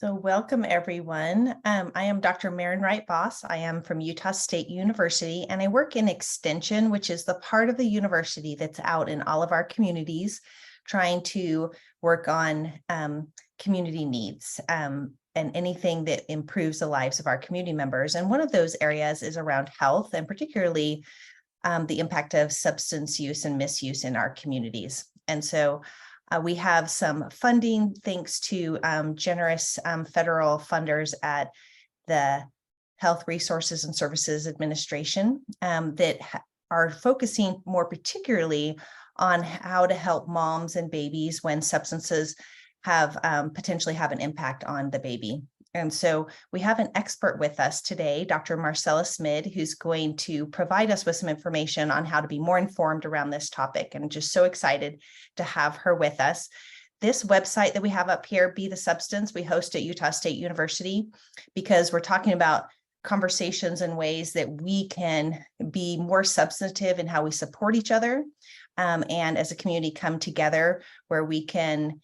So welcome everyone. I am Dr. Maren Wright-Boss. I am from Utah State University and I work in Extension, which is the part of the university that's out in all of our communities trying to work on community needs and anything that improves the lives of our community members. And one of those areas is around health and particularly the impact of substance use and misuse in our communities. And so we have some funding thanks to generous federal funders at the Health Resources and Services Administration that are focusing more particularly on how to help moms and babies when substances have potentially have an impact on the baby. And so we have an expert with us today, Dr. Marcela Smid, who's going to provide us with some information on how to be more informed around this topic. And I'm just so excited to have her with us. This website that we have up here, Be the Substance, we host at Utah State University because we're talking about conversations and ways that we can be more substantive in how we support each other and as a community come together where we can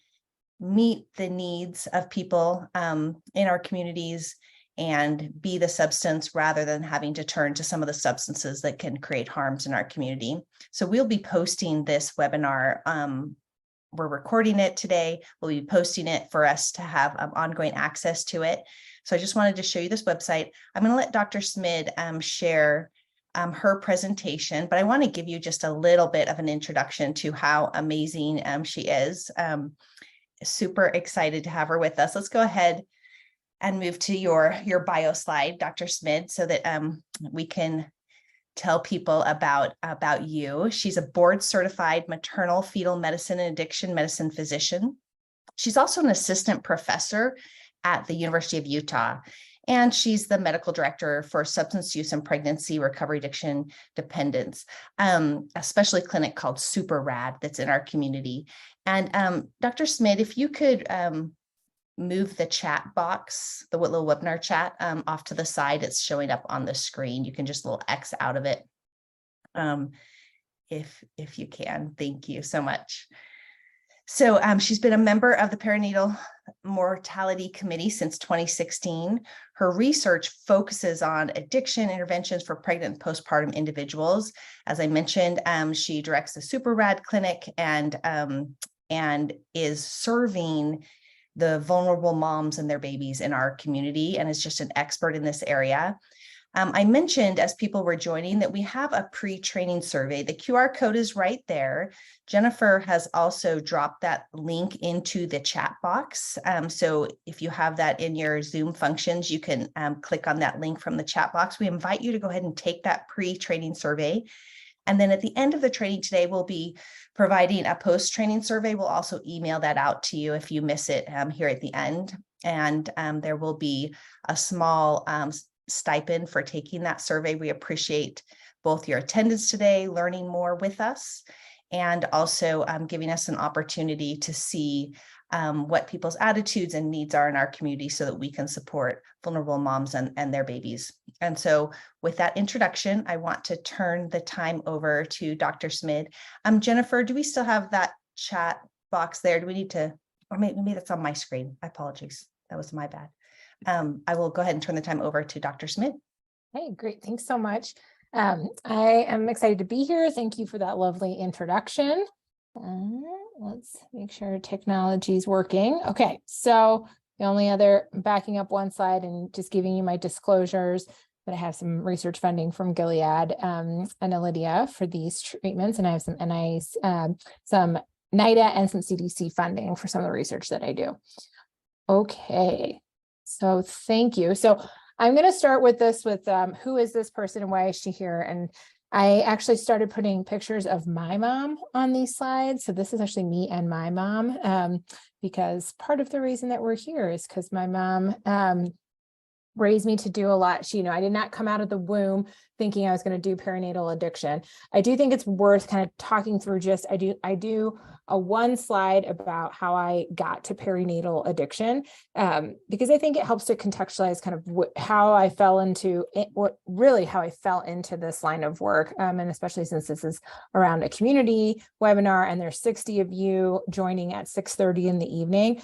meet the needs of people in our communities and be the substance rather than having to turn to some of the substances that can create harms in our community. So we'll be posting this webinar. We're recording it today. We'll be posting it for us to have ongoing access to it. So I just wanted to show you this website. I'm going to let Dr. Smid share her presentation, but I want to give you just a little bit of an introduction to how amazing she is. Super excited to have her with us. Let's go ahead and move to your bio slide, Dr. Smid, so that we can tell people about you. She's a board certified maternal-fetal medicine and addiction medicine physician. She's also an assistant professor at the University of Utah, and she's the medical director for substance use and pregnancy recovery addiction dependence, a specialty clinic called SUPeRAD that's in our community. And Dr. Smid, if you could move the chat box, the little webinar chat off to the side, it's showing up on the screen. You can just little X out of it if you can. Thank you so much. So she's been a member of the Perinatal Mortality Committee since 2016. Her research focuses on addiction interventions for pregnant and postpartum individuals. As I mentioned, she directs the SUPeRAD clinic and is serving the vulnerable moms and their babies in our community and is just an expert in this area. I mentioned as people were joining that we have a pre-training survey. The QR code is right there. Jennifer has also dropped that link into the chat box. So if you have that in your Zoom functions, you can click on that link from the chat box. We invite you to go ahead and take that pre-training survey. And then at the end of the training today, we'll be providing a post-training survey. We'll also email that out to you if you miss it here at the end. And there will be a small stipend for taking that survey. We appreciate both your attendance today, learning more with us, and also giving us an opportunity to see what people's attitudes and needs are in our community so that we can support vulnerable moms and their babies. And so with that introduction, I want to turn the time over to Dr. Smid. Jennifer, do we still have that chat box there? Do we need to, or maybe that's on my screen. I apologize. That was my bad. I will go ahead and turn the time over to Dr. Smid. Hey, great. Thanks so much. I am excited to be here. Thank you for that lovely introduction. Let's make sure technology is working. Okay, so the only other, backing up one slide and just giving you my disclosures that I have some research funding from Gilead and Lydia for these treatments, and I have some some NIDA and some CDC funding for some of the research that I do. Okay, so thank you. So I'm going to start with this with who is this person and why is she here? And I actually started putting pictures of my mom on these slides. So this is actually me and my mom, because part of the reason that we're here is because my mom raised me to do a lot. She, I did not come out of the womb thinking I was going to do perinatal addiction. I do think it's worth kind of talking through just, I do a one slide about how I got to perinatal addiction, because I think it helps to contextualize kind of how I fell into it, how I fell into this line of work. And especially since this is around a community webinar and there's 60 of you joining at 6:30 in the evening,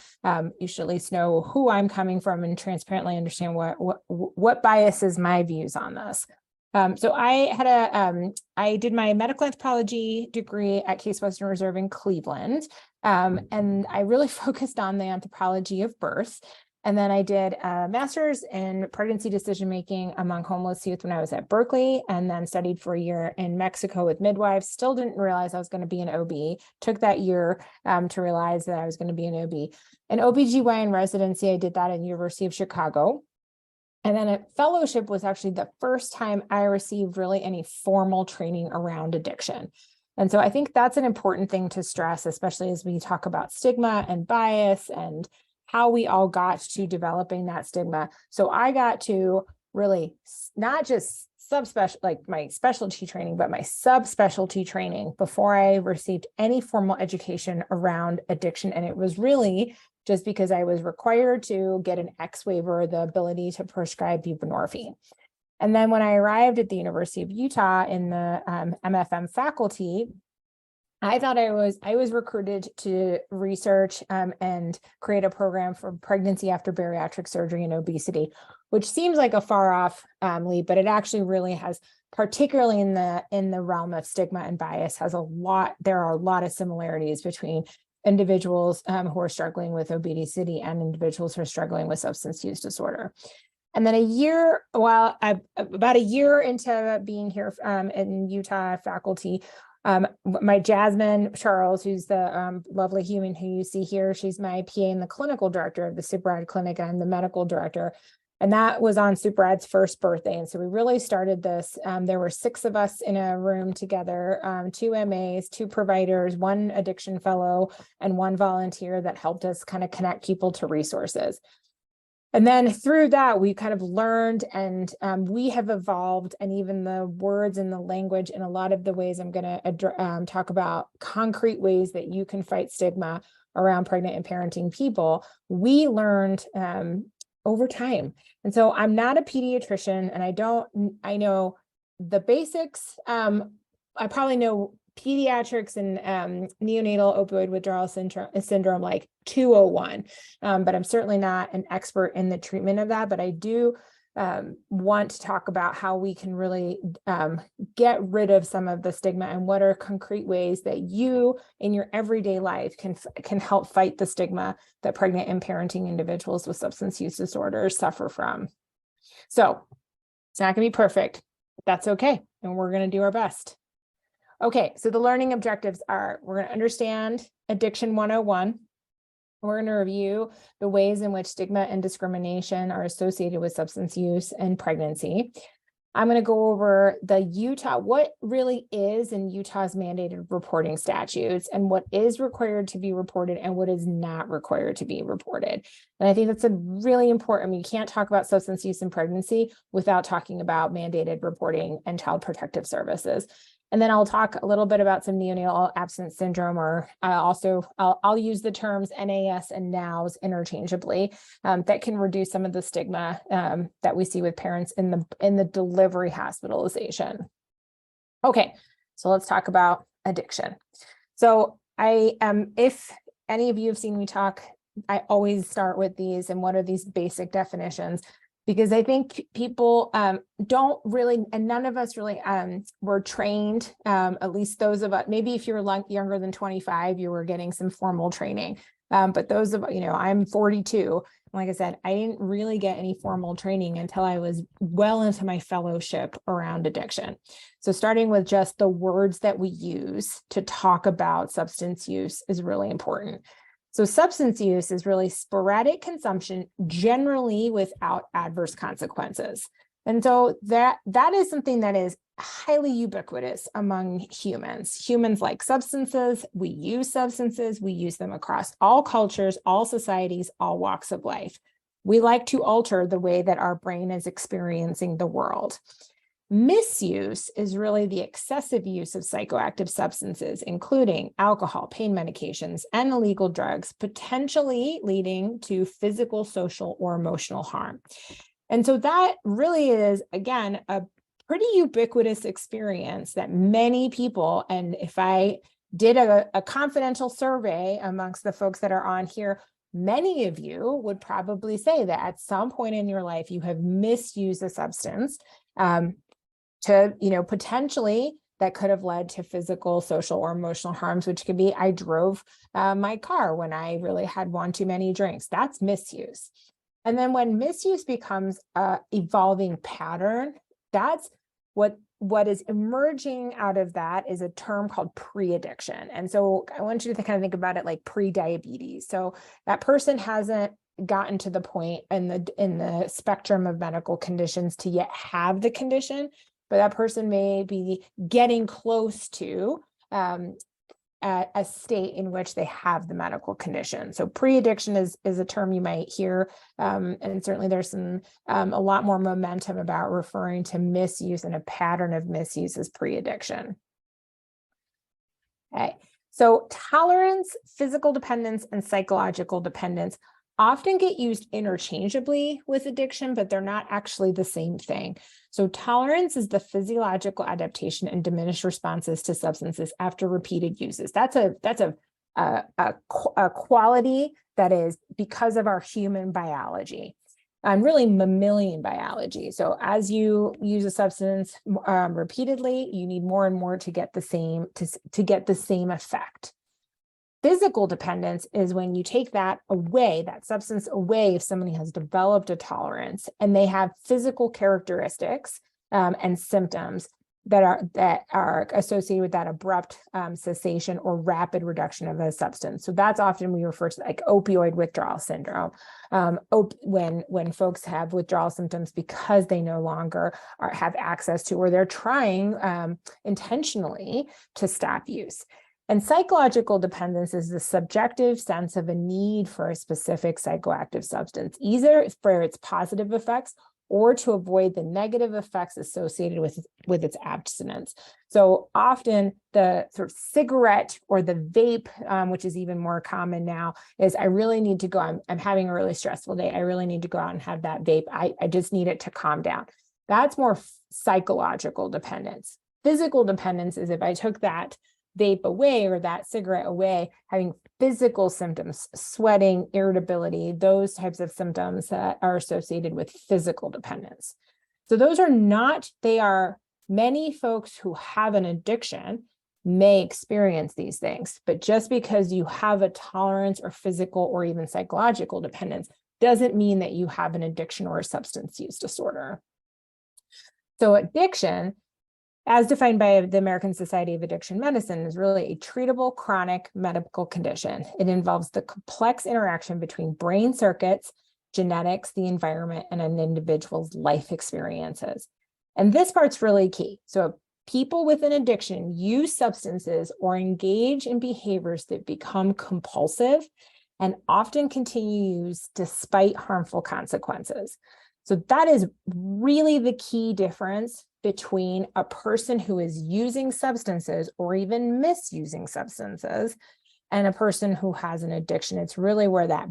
you should at least know who I'm coming from and transparently understand what biases my views on this. So I did my medical anthropology degree at Case Western Reserve in Cleveland, and I really focused on the anthropology of birth. And then I did a master's in pregnancy decision-making among homeless youth when I was at Berkeley, and then studied for a year in Mexico with midwives. Still didn't realize I was going to be an OB. Took that year to realize that I was going to be an OB. An OB-GYN residency, I did that at University of Chicago. And then a fellowship was actually the first time I received really any formal training around addiction. And so I think that's an important thing to stress, especially as we talk about stigma and bias and how we all got to developing that stigma. So I got to really not just like my specialty training, but my subspecialty training before I received any formal education around addiction. And it was really just because I was required to get an X waiver, the ability to prescribe buprenorphine. And then when I arrived at the University of Utah in the MFM faculty, I thought I was recruited to research and create a program for pregnancy after bariatric surgery and obesity, which seems like a far off lead, but it actually really has, particularly in the realm of stigma and bias, there are a lot of similarities between individuals who are struggling with obesity and individuals who are struggling with substance use disorder. And then about a year into being here in Utah faculty, my Jasmine Charles, who's the lovely human who you see here, she's my PA and the clinical director of the SUPeRAD clinic. I'm the medical director. And that was on SUPeRAD's first birthday. And so we really started this. There were 6 of us in a room together, 2 MAs, 2 providers, 1 addiction fellow, and 1 volunteer that helped us kind of connect people to resources. And then through that, we kind of learned, and we have evolved, and even the words and the language in a lot of the ways I'm going to talk about concrete ways that you can fight stigma around pregnant and parenting people. We learned over time. And so I'm not a pediatrician, and I know the basics. I probably know pediatrics and neonatal opioid withdrawal syndrome like 201, but I'm certainly not an expert in the treatment of that. But I do want to talk about how we can really get rid of some of the stigma, and what are concrete ways that you in your everyday life can help fight the stigma that pregnant and parenting individuals with substance use disorders suffer from. So it's not going to be perfect. That's okay. And we're going to do our best. Okay, so the learning objectives are, we're going to understand Addiction 101. We're going to review the ways in which stigma and discrimination are associated with substance use and pregnancy. I'm going to go over what really is in Utah's mandated reporting statutes, and what is required to be reported and what is not required to be reported. And I think that's a really important. I mean, you can't talk about substance use and pregnancy without talking about mandated reporting and child protective services. And then I'll talk a little bit about some neonatal abstinence syndrome, or I'll use the terms NAS and NOWS interchangeably, that can reduce some of the stigma that we see with parents in the delivery hospitalization. Okay, so let's talk about addiction. So if any of you have seen me talk, I always start with these and what are these basic definitions, because I think people don't really, and none of us really were trained, at least those of us, maybe if you were younger than 25, you were getting some formal training. But those of, I'm 42. Like I said, I didn't really get any formal training until I was well into my fellowship around addiction. So starting with just the words that we use to talk about substance use is really important. So substance use is really sporadic consumption, generally without adverse consequences. And so that is something that is highly ubiquitous among humans. Humans like substances, we use them across all cultures, all societies, all walks of life. We like to alter the way that our brain is experiencing the world. Misuse is really the excessive use of psychoactive substances, including alcohol, pain medications, and illegal drugs, potentially leading to physical, social, or emotional harm. And so that really is, again, a pretty ubiquitous experience that many people, and if I did a confidential survey amongst the folks that are on here, many of you would probably say that at some point in your life, you have misused a substance to, potentially that could have led to physical, social, or emotional harms, which could be, I drove my car when I really had one too many drinks. That's misuse. And then when misuse becomes a evolving pattern, that's what is emerging out of that is a term called pre-addiction. And so I want you to kind of think about it like pre-diabetes. So that person hasn't gotten to the point in the spectrum of medical conditions to yet have the condition, but that person may be getting close to a state in which they have the medical condition. So pre-addiction is a term you might hear, and certainly there's a lot more momentum about referring to misuse and a pattern of misuse as pre-addiction. Okay, so tolerance, physical dependence, and psychological dependence often get used interchangeably with addiction, but they're not actually the same thing. So tolerance is the physiological adaptation and diminished responses to substances after repeated uses. That's a quality that is because of our human biology and really mammalian biology. So as you use a substance repeatedly, you need more and more to get the same get the same effect. Physical dependence is when you take that away, that substance away, if somebody has developed a tolerance and they have physical characteristics and symptoms that are associated with that abrupt cessation or rapid reduction of a substance. So that's often we refer to like opioid withdrawal syndrome, when folks have withdrawal symptoms because they no longer have access to, or they're trying intentionally to stop use. And psychological dependence is the subjective sense of a need for a specific psychoactive substance, either for its positive effects or to avoid the negative effects associated with its abstinence. So often the sort of cigarette or the vape, which is even more common now, is I really need to go, I'm having a really stressful day. I really need to go out and have that vape. I just need it to calm down. That's more psychological dependence. Physical dependence is if I took that vape away or that cigarette away, having physical symptoms, sweating, irritability, those types of symptoms that are associated with physical dependence. So those are not, they are many folks who have an addiction may experience these things, but just because you have a tolerance or physical or even psychological dependence doesn't mean that you have an addiction or a substance use disorder. So addiction, as defined by the American Society of Addiction Medicine, is really a treatable chronic medical condition. It involves the complex interaction between brain circuits, genetics, the environment, and an individual's life experiences. And this part's really key. So people with an addiction use substances or engage in behaviors that become compulsive and often continue to use despite harmful consequences. So that is really the key difference between a person who is using substances or even misusing substances and a person who has an addiction. It's really where that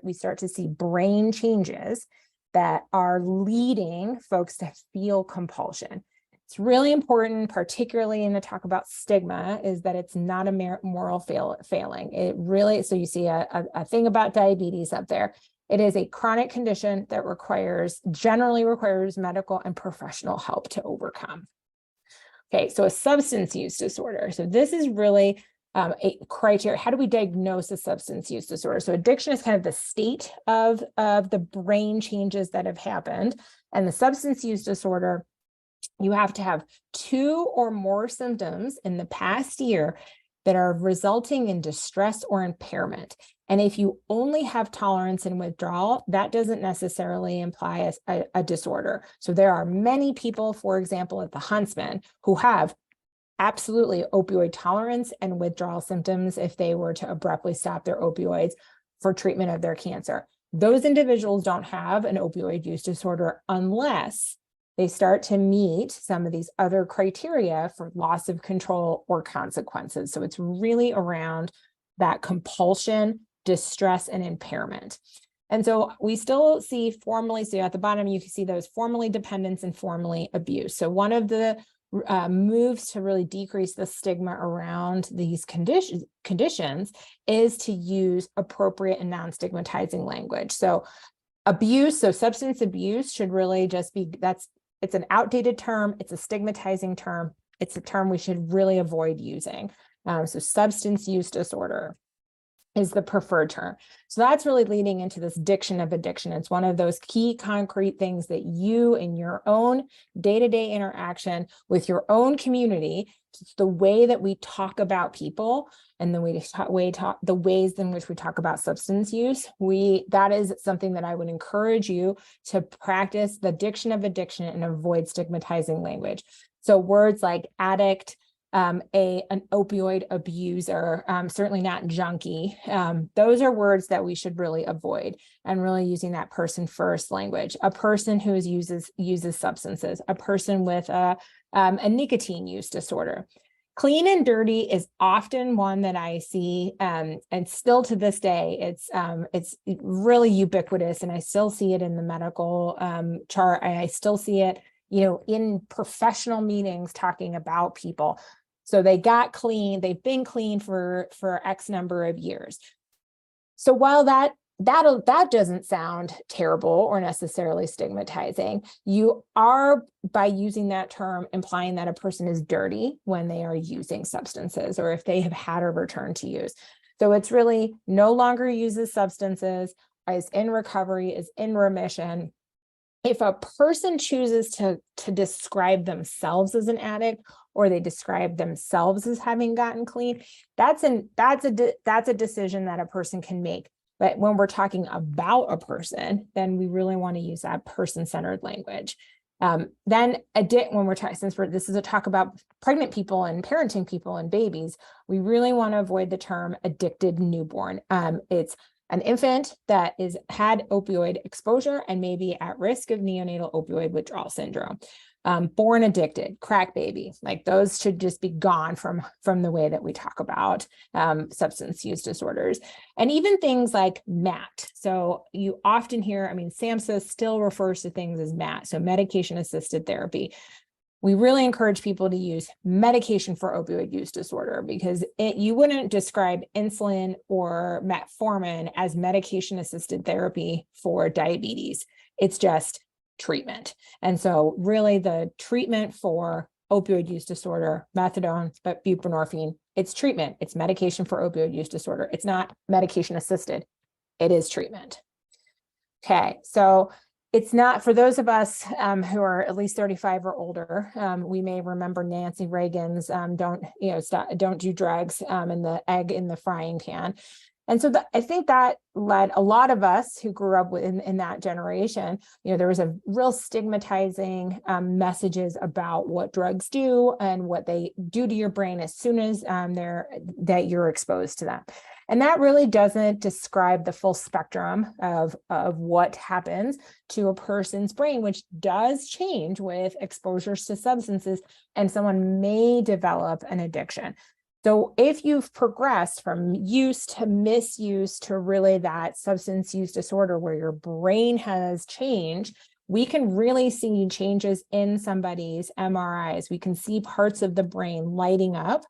we start to see brain changes that are leading folks to feel compulsion. It's really important, particularly in the talk about stigma, is that it's not a moral failing. It really, so you see a thing about diabetes up there. It is a chronic condition that generally requires medical and professional help to overcome. Okay, so a substance use disorder. So this is really a criteria. How do we diagnose a substance use disorder? So addiction is kind of the state of the brain changes that have happened. And the substance use disorder, you have to have 2 or more symptoms in the past year that are resulting in distress or impairment. And if you only have tolerance and withdrawal, that doesn't necessarily imply a disorder. So there are many people, for example, at the Huntsman, who have absolutely opioid tolerance and withdrawal symptoms if they were to abruptly stop their opioids for treatment of their cancer. Those individuals don't have an opioid use disorder unless they start to meet some of these other criteria for loss of control or consequences. So it's really around that compulsion, distress, and impairment. And so we still see formally, so at the bottom, you can see those formally dependence and formally abuse. So one of the moves to really decrease the stigma around these conditions is to use appropriate and non-stigmatizing language. So abuse, so substance abuse should really just be, it's an outdated term, it's a stigmatizing term, it's a term we should really avoid using. So substance use disorder is the preferred term. So that's really leading into this diction of addiction. It's one of those key concrete things that you in your own day-to-day interaction with your own community, it's the way that we talk about people and the ways in which we talk about substance use. That is something that I would encourage you to practice, the diction of addiction, and avoid stigmatizing language. So words like addict, an opioid abuser, certainly not junkie. Those are words that we should really avoid, and really using that person first language. A person who uses substances, a person with a nicotine use disorder. Clean and dirty is often one that I see, and still to this day, it's really ubiquitous, and I still see it in the medical chart. I still see it, in professional meetings talking about people. So they got clean, they've been clean for X number of years. So while that doesn't sound terrible or necessarily stigmatizing, you are, by using that term, implying that a person is dirty when they are using substances, or if they have had a return to use. So it's really no longer uses substances, is in recovery, is in remission. If a person chooses to describe themselves as an addict, or they describe themselves as having gotten clean, that's a decision that a person can make. But when we're talking about a person, then we really want to use that person-centered language. Then when we're talking, this is a talk about pregnant people and parenting people and babies, we really want to avoid the term addicted newborn. It's an infant that had opioid exposure and may be at risk of neonatal opioid withdrawal syndrome. Born addicted, crack baby, like those should just be gone from the way that we talk about substance use disorders. And even things like MAT. So you often hear, SAMHSA still refers to things as MAT, so medication assisted therapy. We really encourage people to use medication for opioid use disorder, because you wouldn't describe insulin or metformin as medication assisted therapy for diabetes. It's just treatment. And so really the treatment for opioid use disorder, methadone, but buprenorphine, it's treatment. It's medication for opioid use disorder. It's not medication assisted. It is treatment. Okay, so it's not, for those of us who are at least 35 or older, we may remember Nancy Reagan's don't do drugs and the egg in the frying pan. And so I think that led a lot of us who grew up in that generation, there was a real stigmatizing messages about what drugs do and what they do to your brain as soon as that you're exposed to them. And that really doesn't describe the full spectrum of what happens to a person's brain, which does change with exposures to substances, and someone may develop an addiction. So if you've progressed from use to misuse to really that substance use disorder where your brain has changed, we can really see changes in somebody's MRIs. We can see parts of the brain lighting up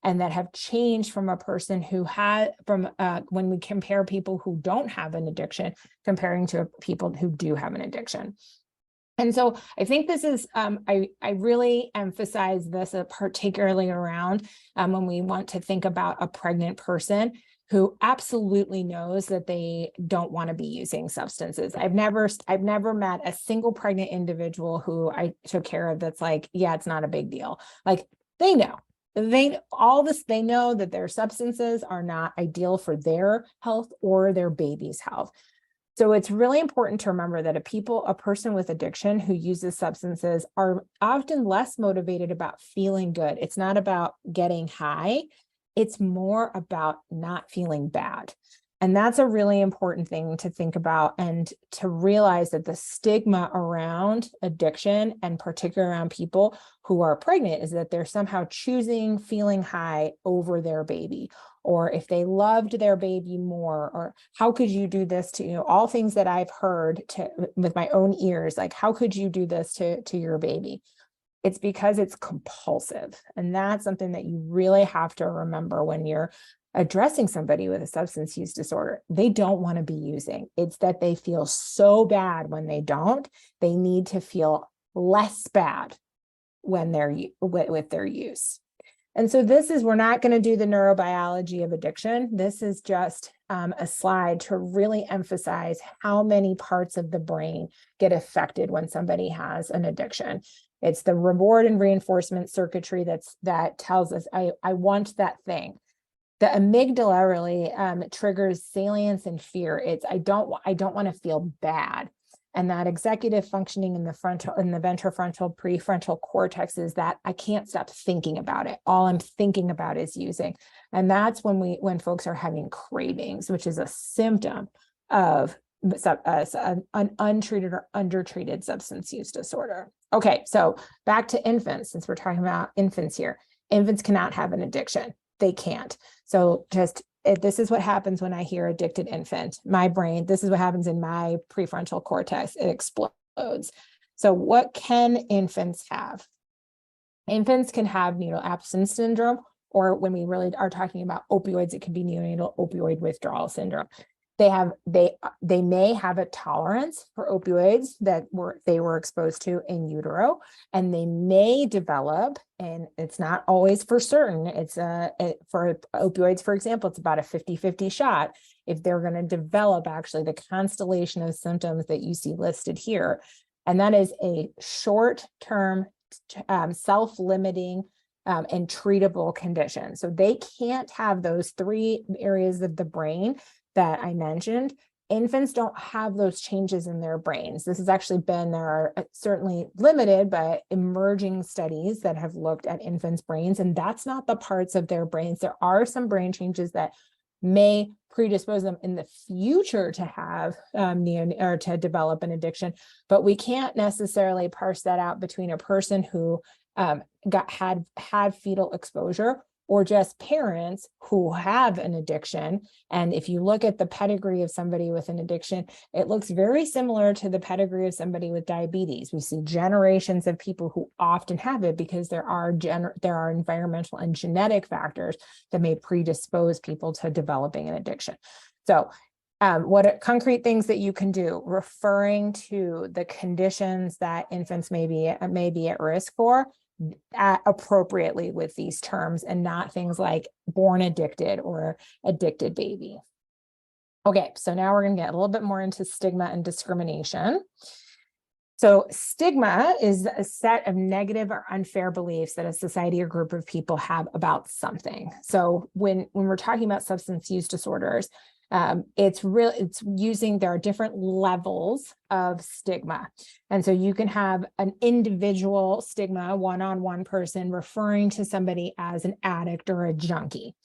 and that have changed from a person who had, when we compare people who don't have an addiction, comparing to people who do have an addiction. And so I think this is, I really emphasize this particularly around when we want to think about a pregnant person who absolutely knows that they don't want to be using substances. I've never met a single pregnant individual who I took care of that's like, yeah, it's not a big deal. Like they know. They know that their substances are not ideal for their health or their baby's health. So it's really important to remember that a person with addiction who uses substances are often less motivated about feeling good. It's not about getting high. It's more about not feeling bad. And that's a really important thing to think about, and to realize that the stigma around addiction, and particularly around people who are pregnant, is that they're somehow choosing feeling high over their baby, or if they loved their baby more, or how could you do this to, all things that I've heard with my own ears, like, how could you do this to your baby? It's because it's compulsive. And that's something that you really have to remember when you're addressing somebody with a substance use disorder. They don't want to be using. It's that they feel so bad when they don't. They need to feel less bad when they're with their use. And so we're not going to do the neurobiology of addiction. This is just a slide to really emphasize how many parts of the brain get affected when somebody has an addiction. It's the reward and reinforcement circuitry that tells us, I want that thing. The amygdala really triggers salience and fear. It's I don't want to feel bad. And that executive functioning in the ventrofrontal prefrontal cortex is that I can't stop thinking about it. All I'm thinking about is using. And that's when folks are having cravings, which is a symptom of an untreated or undertreated substance use disorder. Okay, so back to infants, since we're talking about infants here. Infants cannot have an addiction. They can't. So this is what happens when I hear addicted infant. My brain, this is what happens in my prefrontal cortex. It explodes. So what can infants have? Infants can have neonatal abstinence syndrome, or when we really are talking about opioids, it can be neonatal opioid withdrawal syndrome. They may have a tolerance for opioids that they were exposed to in utero, and they may develop, and it's not always for certain, it's for opioids, for example, it's about a 50-50 shot if they're going to develop actually the constellation of symptoms that you see listed here. And that is a short-term self-limiting and treatable condition. So they can't have those three areas of the brain that I mentioned. Infants don't have those changes in their brains. This has actually there are certainly limited but emerging studies that have looked at infants' brains, and that's not the parts of their brains. There are some brain changes that may predispose them in the future to have or to develop an addiction, but we can't necessarily parse that out between a person who had fetal exposure or just parents who have an addiction. And if you look at the pedigree of somebody with an addiction, it looks very similar to the pedigree of somebody with diabetes. We see generations of people who often have it because there are environmental and genetic factors that may predispose people to developing an addiction. So what concrete things that you can do, referring to the conditions that infants may be at risk for, appropriately with these terms, and not things like born addicted or addicted baby. Okay, so now we're going to get a little bit more into stigma and discrimination. So stigma is a set of negative or unfair beliefs that a society or group of people have about something. So when we're talking about substance use disorders, there are different levels of stigma. And so you can have an individual stigma, one-on-one person referring to somebody as an addict or a junkie.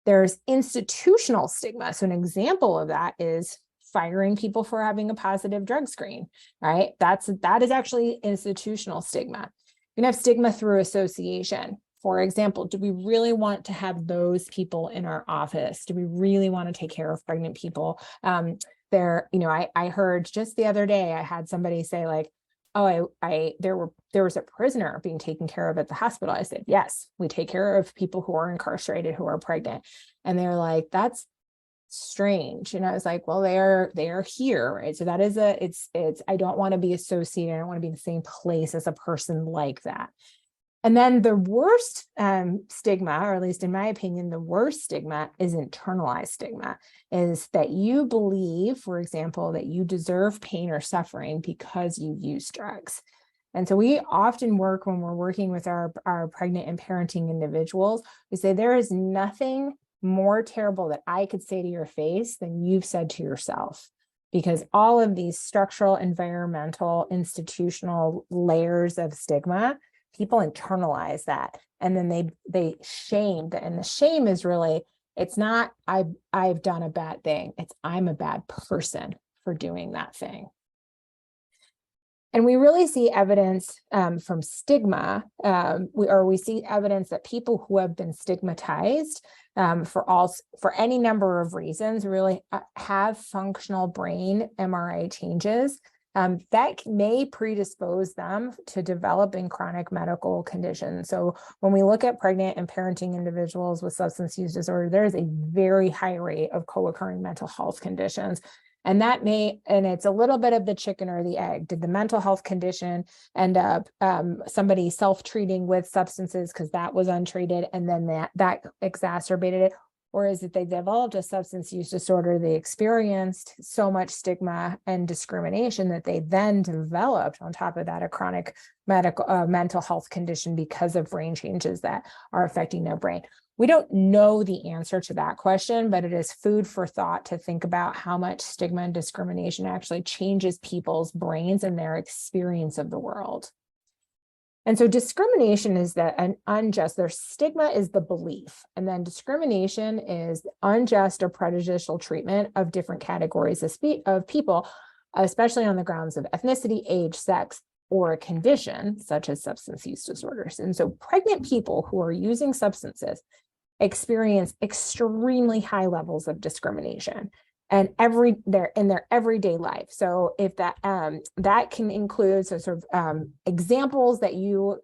There's institutional stigma. So an example of that is firing people for having a positive drug screen, right? That is actually institutional stigma. You can have stigma through association. For example, do we really want to have those people in our office? Do we really want to take care of pregnant people? I heard just the other day, I had somebody say like, oh, there was a prisoner being taken care of at the hospital. I said, yes, we take care of people who are incarcerated, who are pregnant. And they're like, that's strange. And I was like, well, they are here, right? So that is I don't want to be associated. I don't want to be in the same place as a person like that. And then the worst stigma, or at least in my opinion, the worst stigma is internalized stigma, is that you believe, for example, that you deserve pain or suffering because you use drugs. And so we often work, when we're working with our pregnant and parenting individuals, we say there is nothing more terrible that I could say to your face than you've said to yourself. Because all of these structural, environmental, institutional layers of stigma, people internalize that, and then they shame that. And the shame is really, It's not, I've done a bad thing. It's I'm a bad person for doing that thing. And we really see evidence from stigma, we see evidence that people who have been stigmatized for any number of reasons really have functional brain MRI changes that may predispose them to developing chronic medical conditions. So when we look at pregnant and parenting individuals with substance use disorder, there is a very high rate of co-occurring mental health conditions. And it's a little bit of the chicken or the egg. Did the mental health condition end up somebody self-treating with substances because that was untreated and then that exacerbated it? Or is it they developed a substance use disorder, they experienced so much stigma and discrimination that they then developed on top of that a chronic mental health condition because of brain changes that are affecting their brain? We don't know the answer to that question, but it is food for thought to think about how much stigma and discrimination actually changes people's brains and their experience of the world. And so discrimination is their stigma is the belief, and then discrimination is unjust or prejudicial treatment of different categories of people, especially on the grounds of ethnicity, age, sex, or a condition such as substance use disorders. And so pregnant people who are using substances experience extremely high levels of discrimination and in their everyday life. So if that can include sort of examples that you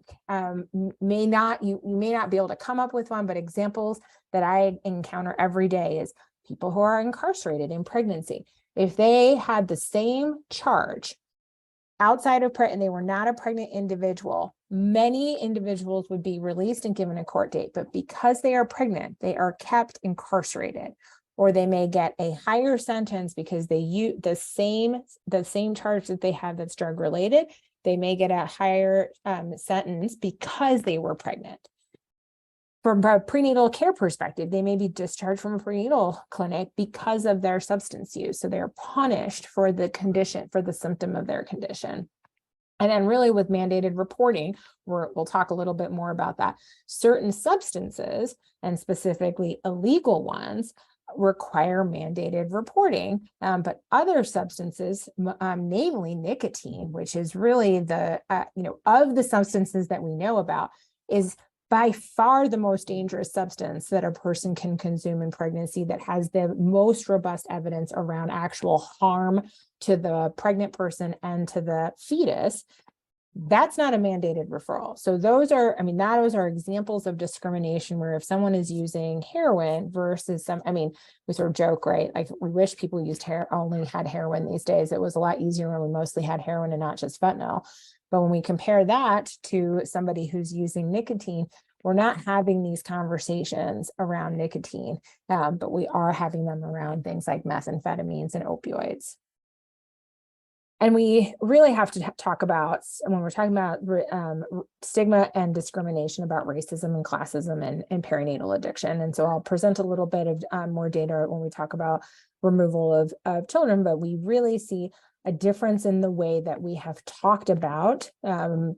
may not be able to come up with one, but examples that I encounter every day is people who are incarcerated in pregnancy. If they had the same charge outside of and they were not a pregnant individual, many individuals would be released and given a court date, but because they are pregnant, they are kept incarcerated, or they may get a higher sentence because they use the same charge that they have that's drug related. They may get a higher sentence because they were pregnant. From a prenatal care perspective, they may be discharged from a prenatal clinic because of their substance use. So they're punished for the condition, for the symptom of their condition. And then really with mandated reporting, we'll talk a little bit more about that. Certain substances, and specifically illegal ones, require mandated reporting, but other substances, namely nicotine, which is really the, of the substances that we know about, is by far the most dangerous substance that a person can consume in pregnancy, that has the most robust evidence around actual harm to the pregnant person and to the fetus. That's not a mandated referral. So those are examples of discrimination where if someone is using heroin versus we sort of joke, right? Like we wish people only had heroin these days. It was a lot easier when we mostly had heroin and not just fentanyl. But when we compare that to somebody who's using nicotine, we're not having these conversations around nicotine, but we are having them around things like methamphetamines and opioids. And we really have to talk about, when we're talking about stigma and discrimination, about racism and classism and perinatal addiction. And so I'll present a little bit of more data when we talk about removal of children, but we really see a difference in the way that we have talked about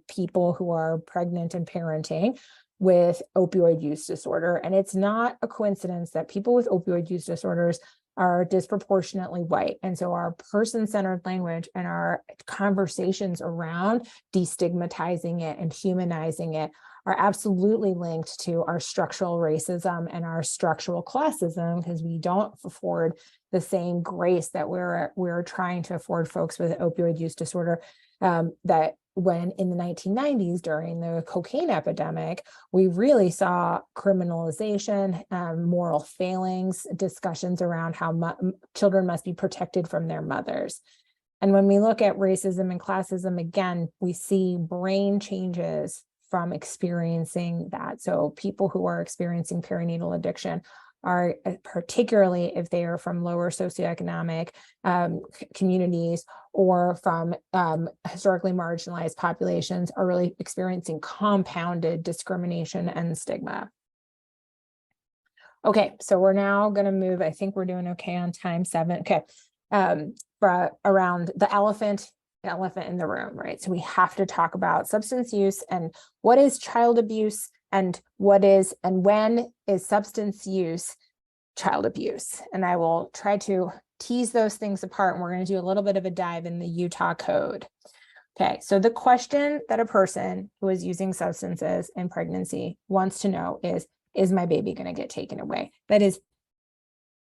people who are pregnant and parenting with opioid use disorder. And it's not a coincidence that people with opioid use disorders are disproportionately white. And so our person-centered language and our conversations around destigmatizing it and humanizing it are absolutely linked to our structural racism and our structural classism, because we don't afford the same grace that we're trying to afford folks with opioid use disorder, that when in the 1990s, during the cocaine epidemic, we really saw criminalization, moral failings, discussions around how children must be protected from their mothers. And when we look at racism and classism, again, we see brain changes from experiencing that. So people who are experiencing perinatal addiction are, particularly if they are from lower socioeconomic communities or from historically marginalized populations, are really experiencing compounded discrimination and stigma. Okay, so we're now going to move. I think we're doing okay on time, 7. Okay, around the elephant in the room, right? So we have to talk about substance use and what is child abuse, and when is substance use child abuse. And I will try to tease those things apart. And we're going to do a little bit of a dive in the Utah code. Okay, so the question that a person who is using substances in pregnancy wants to know is my baby going to get taken away? That is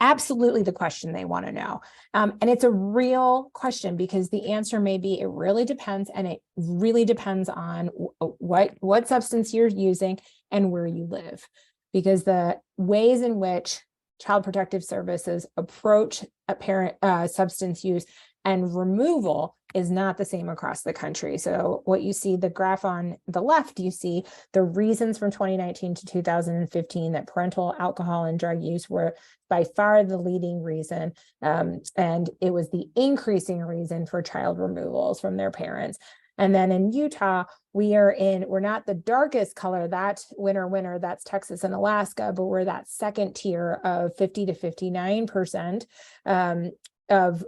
absolutely the question they want to know. And it's a real question because the answer may be, it really depends. And it really depends on what substance you're using and where you live. Because the ways in which Child Protective Services approach apparent substance use and removal is not the same across the country. So what you see, the graph on the left, you see the reasons from 2019 to 2015 that parental alcohol and drug use were by far the leading reason. And it was the increasing reason for child removals from their parents. And then in Utah, we're not the darkest color, that winner, that's Texas and Alaska, but we're that second tier of 50 to 59% of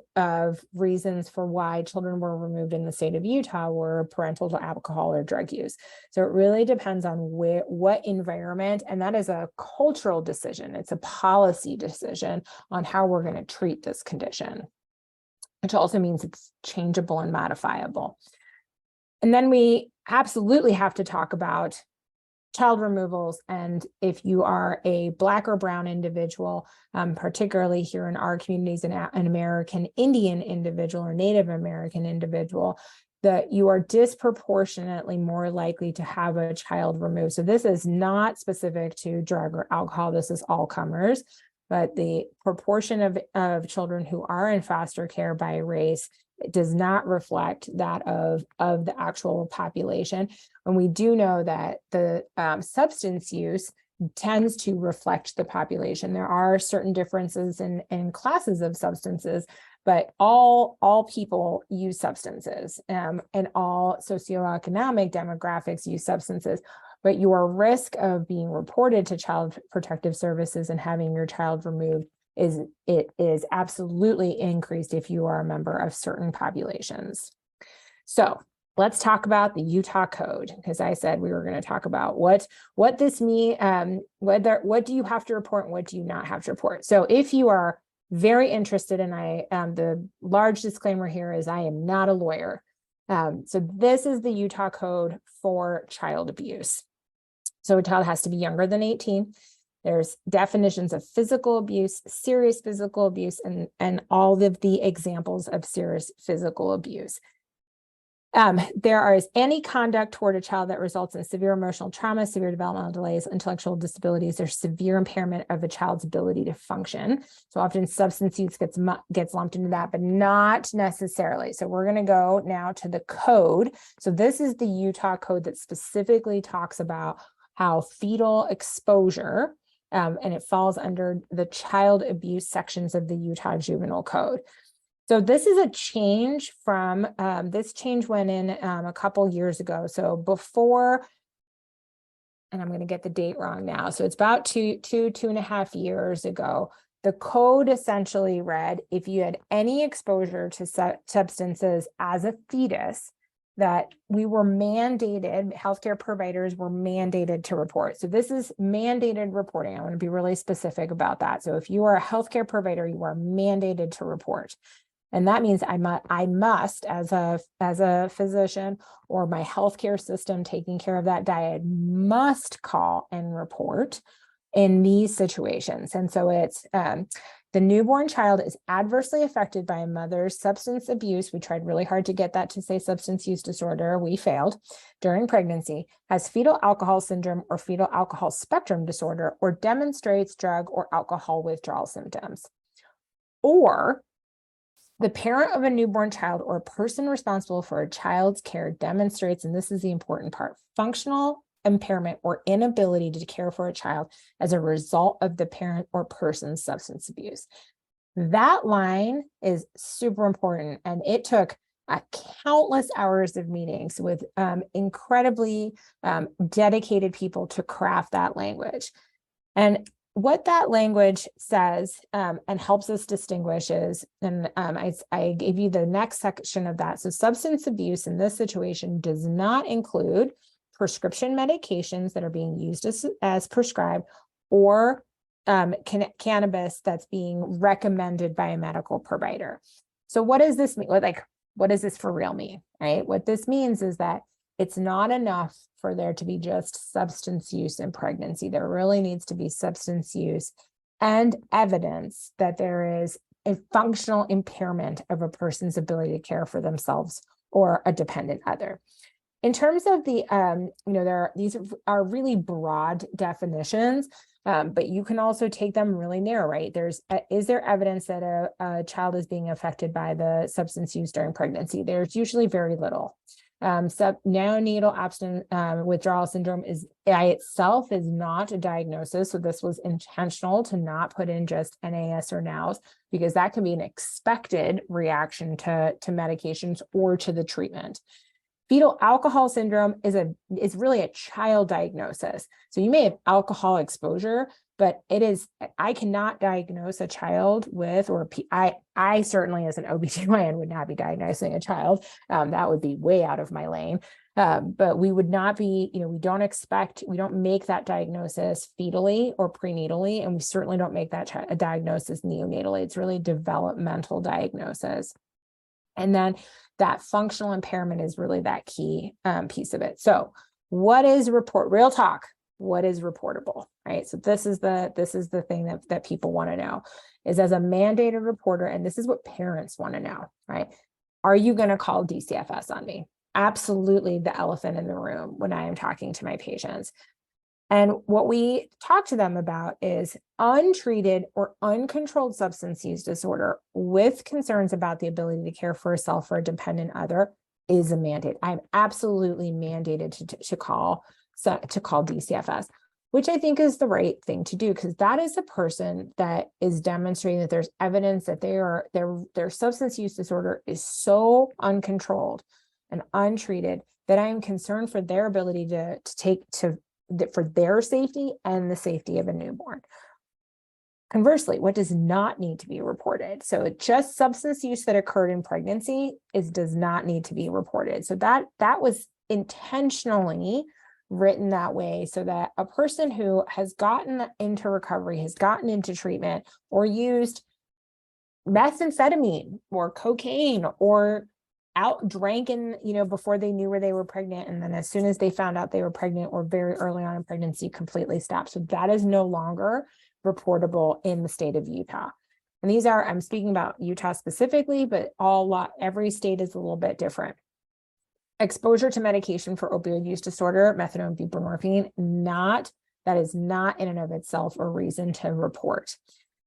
reasons for why children were removed in the state of Utah were parental alcohol or drug use. So it really depends on what environment, and that is a cultural decision. It's a policy decision on how we're going to treat this condition, which also means it's changeable and modifiable. And then we absolutely have to talk about child removals. And if you are a Black or brown individual, particularly here in our communities, an American Indian individual or Native American individual, that you are disproportionately more likely to have a child removed. So this is not specific to drug or alcohol. This is all comers, but the proportion of children who are in foster care by race does not reflect that of the actual population. And we do know that the substance use tends to reflect the population. There are certain differences in classes of substances, but all people use substances, and all socioeconomic demographics use substances. But your risk of being reported to Child Protective Services and having your child removed is absolutely increased if you are a member of certain populations. So let's talk about the Utah code, because I said we were going to talk about what this means, what do you have to report and what do you not have to report. So if you are very interested, and the large disclaimer here is I am not a lawyer. So this is the Utah code for child abuse. So a child has to be younger than 18. There's definitions of physical abuse, serious physical abuse, and all of the examples of serious physical abuse. There is any conduct toward a child that results in severe emotional trauma, severe developmental delays, intellectual disabilities, or severe impairment of a child's ability to function. So often substance use gets lumped into that, but not necessarily. So we're going to go now to the code. So this is the Utah code that specifically talks about how fetal exposure, and it falls under the child abuse sections of the Utah Juvenile Code. So this is a change from, this change went in a couple years ago. So before, and I'm going to get the date wrong now. So it's about two and a half years ago. The code essentially read, if you had any exposure to substances as a fetus, that we were mandated, healthcare providers were mandated to report. So this is mandated reporting. I want to be really specific about that. So if you are a healthcare provider, you are mandated to report. And that means I must, as a physician or my healthcare system taking care of that diet, must call and report in these situations. And so it's the newborn child is adversely affected by a mother's substance abuse. We tried really hard to get that to say substance use disorder. We failed during pregnancy, has fetal alcohol syndrome or fetal alcohol spectrum disorder, or demonstrates drug or alcohol withdrawal symptoms. Or the parent of a newborn child or a person responsible for a child's care demonstrates, and this is the important part, functional impairment or inability to care for a child as a result of the parent or person's substance abuse. That line is super important, and it took countless hours of meetings with incredibly dedicated people to craft that language. And what that language says and helps us distinguish is, and I gave you the next section of that. So substance abuse in this situation does not include prescription medications that are being used as prescribed, or cannabis that's being recommended by a medical provider. So what does this mean? What does this for real mean, right? What this means is that it's not enough for there to be just substance use in pregnancy. There really needs to be substance use and evidence that there is a functional impairment of a person's ability to care for themselves or a dependent other. In terms of the, these are really broad definitions, but you can also take them really narrow, right? Is there evidence that a child is being affected by the substance use during pregnancy? There's usually very little. Neonatal abstinence withdrawal syndrome by itself is not a diagnosis. So this was intentional to not put in just NAS or NOWS, because that can be an expected reaction to medications or to the treatment. Fetal alcohol syndrome is really a child diagnosis. So you may have alcohol exposure, but I cannot diagnose a child with, or I certainly as an OB-GYN would not be diagnosing a child. That would be way out of my lane. But we would not be, we don't make that diagnosis fetally or prenatally, and we certainly don't make that a diagnosis neonatally. It's really developmental diagnosis. And then that functional impairment is really that key piece of it. So what is real talk? What is reportable, right? So this is the thing that people want to know is, as a mandated reporter, and this is what parents want to know, right? Are you going to call DCFS on me? Absolutely the elephant in the room when I am talking to my patients. And what we talk to them about is untreated or uncontrolled substance use disorder with concerns about the ability to care for herself or a dependent other is a mandate. I'm absolutely mandated to call DCFS, which I think is the right thing to do, because that is a person that is demonstrating that there's evidence that their substance use disorder is so uncontrolled and untreated that I am concerned for their ability for their safety and the safety of a newborn. Conversely, what does not need to be reported? So just substance use that occurred in pregnancy does not need to be reported. So that was intentionally written that way, so that a person who has gotten into recovery, has gotten into treatment, or used methamphetamine or cocaine, or drank before they knew where they were pregnant, and then as soon as they found out they were pregnant or very early on in pregnancy, completely stopped. So that is no longer reportable in the state of Utah. And I'm speaking about Utah specifically, but every state is a little bit different. Exposure to medication for opioid use disorder, methadone, buprenorphine, that is not in and of itself a reason to report.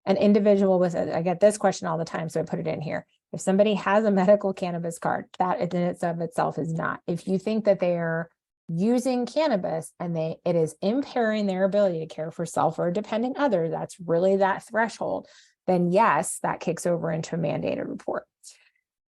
An individual I get this question all the time, so I put it in here. If somebody has a medical cannabis card, that in itself is not. If you think that they are using cannabis and it is impairing their ability to care for self or a dependent other, that's really that threshold, then yes, that kicks over into a mandated report.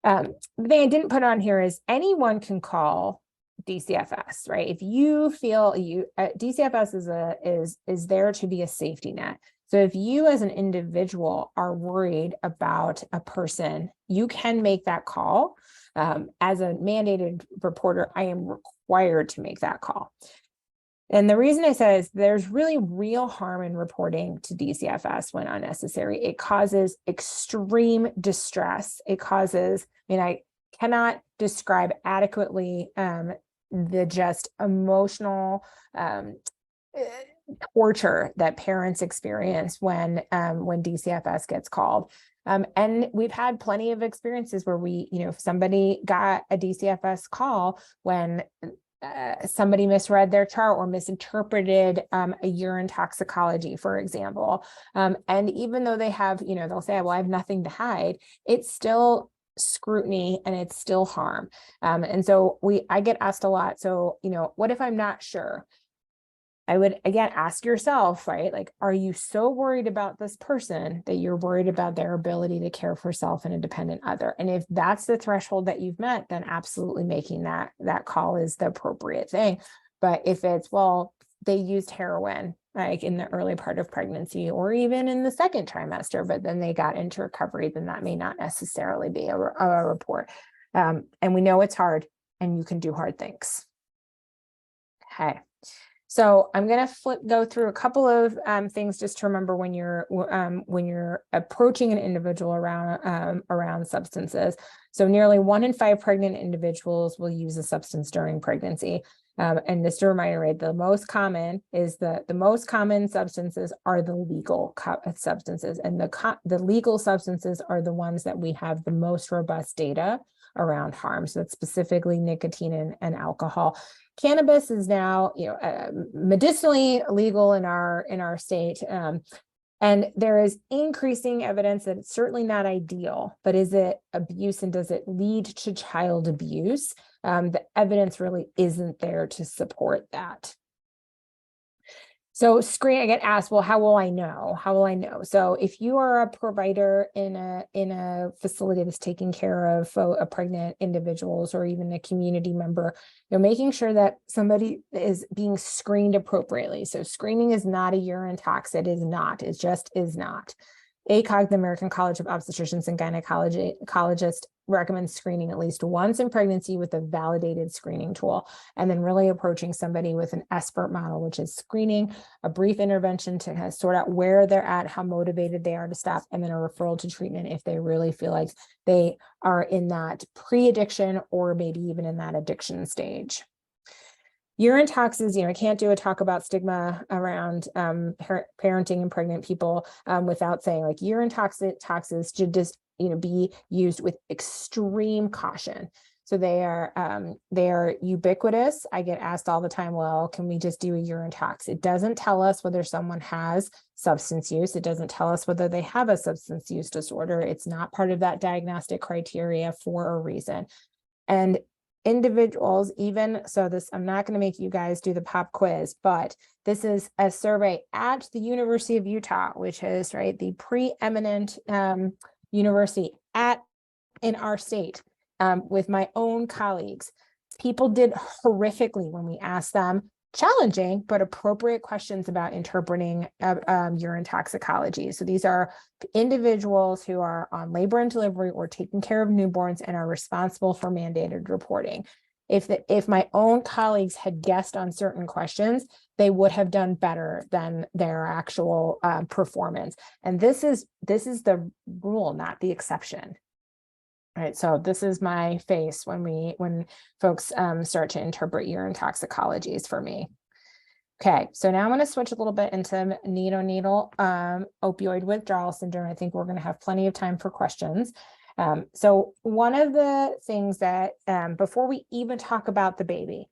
The thing I didn't put on here is anyone can call DCFS, right? If you feel DCFS is there to be a safety net. So if you as an individual are worried about a person, you can make that call. As a mandated reporter, I am required to make that call. And the reason I say is there's really real harm in reporting to DCFS when unnecessary. It causes extreme distress. I cannot describe adequately the just emotional torture that parents experience when DCFS gets called. And we've had plenty of experiences where if somebody got a DCFS call when somebody misread their chart or misinterpreted a urine toxicology, for example. And even though they have, they'll say, well, I have nothing to hide, it's still scrutiny and it's still harm. And so I get asked a lot. So, what if I'm not sure? I would, again, ask yourself, right? Like, are you so worried about this person that you're worried about their ability to care for self and a dependent other? And if that's the threshold that you've met, then absolutely making that call is the appropriate thing. But if it's, well, they used heroin, like in the early part of pregnancy or even in the second trimester, but then they got into recovery, then that may not necessarily be a report. And we know it's hard and you can do hard things. Okay. So I'm going to go through a couple of things just to remember when you're approaching an individual around substances. So nearly 1 in 5 pregnant individuals will use a substance during pregnancy. And just a reminder, right, the most common substances are the legal substances, and the legal substances are the ones that we have the most robust data around harm. So that's specifically nicotine and alcohol. Cannabis is now, medicinally legal in our state. And there is increasing evidence that it's certainly not ideal, but is it abuse and does it lead to child abuse? The evidence really isn't there to support that. So I get asked, well, how will I know? How will I know? So if you are a provider in a facility that's taking care of pregnant individuals or even a community member, making sure that somebody is being screened appropriately. So screening is not a urine tox. It is not. It just is not. ACOG, the American College of Obstetricians and Gynecologists, recommends screening at least once in pregnancy with a validated screening tool, and then really approaching somebody with an SUPeRAD model, which is screening, a brief intervention to kind of sort out where they're at, how motivated they are to stop, and then a referral to treatment if they really feel like they are in that pre-addiction or maybe even in that addiction stage. Urine toxins, I can't do a talk about stigma around parenting and pregnant people without saying like urine toxins should just be used with extreme caution. So they are ubiquitous. I get asked all the time, well, can we just do a urine tox? It doesn't tell us whether someone has substance use. It doesn't tell us whether they have a substance use disorder. It's not part of that diagnostic criteria for a reason. And individuals, even so, I'm not going to make you guys do the pop quiz, but this is a survey at the University of Utah, which is the preeminent university in our state, with my own colleagues. People did horrifically when we asked them challenging but appropriate questions about interpreting urine toxicology. So these are individuals who are on labor and delivery or taking care of newborns and are responsible for mandated reporting. If my own colleagues had guessed on certain questions, they would have done better than their actual performance. And this is the rule, not the exception. All right, so this is my face when folks start to interpret urine toxicologies for me. Okay, so now I'm going to switch a little bit into neonatal opioid withdrawal syndrome. I think we're going to have plenty of time for questions. So one of the things that before we even talk about the baby,